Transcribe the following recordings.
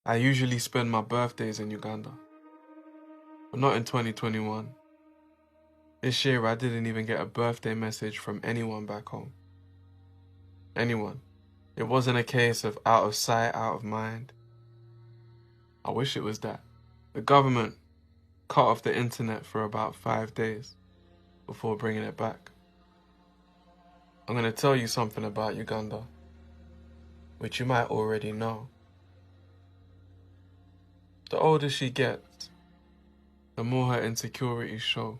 I usually spend my birthdays in Uganda, but not in 2021. This year I didn't even get a birthday message from anyone back home. Anyone. It wasn't a case of out of sight, out of mind. I wish it was that. The government cut off the internet for about 5 days before bringing it back. I'm going to tell you something about Uganda, which you might already know. The older she gets, the more her insecurities show.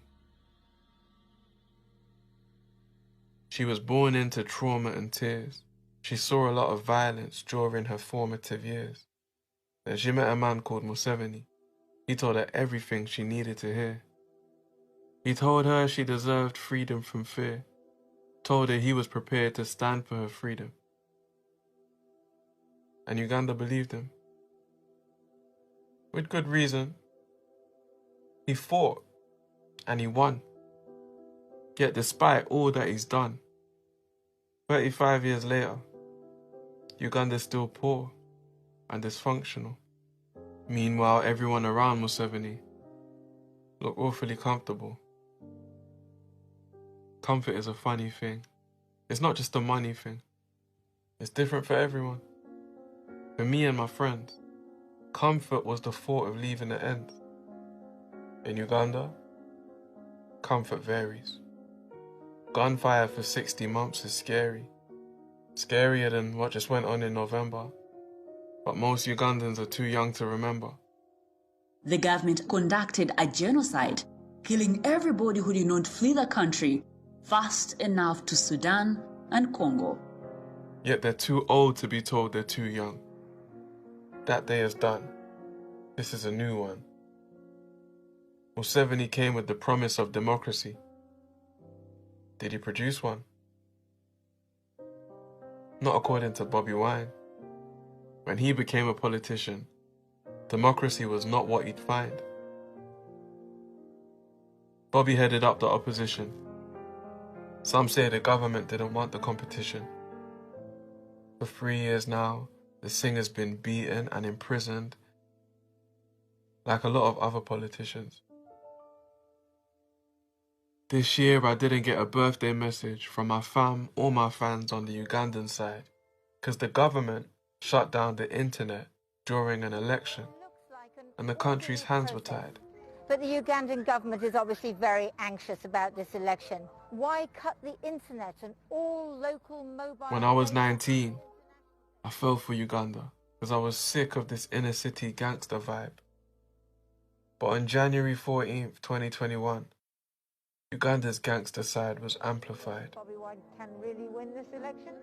She was born into trauma and tears. She saw a lot of violence during her formative years. Then she met a man called Museveni. He told her everything she needed to hear. He told her she deserved freedom from fear. Told her he was prepared to stand for her freedom. And Uganda believed him. With good reason. He fought and he won. Yet despite all that he's done, 35 years later, Uganda's still poor and dysfunctional. Meanwhile, everyone around Museveni looked awfully comfortable. Comfort is a funny thing. It's not just a money thing. It's different for everyone. For me and my friends, comfort was the thought of leaving the end. In Uganda, comfort varies. Gunfire for 60 months is scary. Scarier than what just went on in November. But most Ugandans are too young to remember. The government conducted a genocide, killing everybody who did not flee the country fast enough to Sudan and Congo. Yet they're too old to be told they're too young. That day is done. This is a new one. Museveni came with the promise of democracy. Did he produce one? Not according to Bobby Wine. When he became a politician, democracy was not what he'd find. Bobby headed up the opposition. Some say the government didn't want the competition. For 3 years now, the singer's been beaten and imprisoned, like a lot of other politicians. This year I didn't get a birthday message from my fam or my fans on the Ugandan side, because the government shut down the internet during an election, and the country's hands were tied. But the Ugandan government is obviously very anxious about this election. Why cut the internet and all local mobile... When I was 19, I fell for Uganda because I was sick of this inner city gangster vibe. But on January 14th, 2021, Uganda's gangster side was amplified. Bobby Wine can really win this election?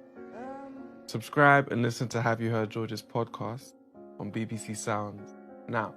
Subscribe and listen to Have You Heard George's podcast on BBC Sounds now.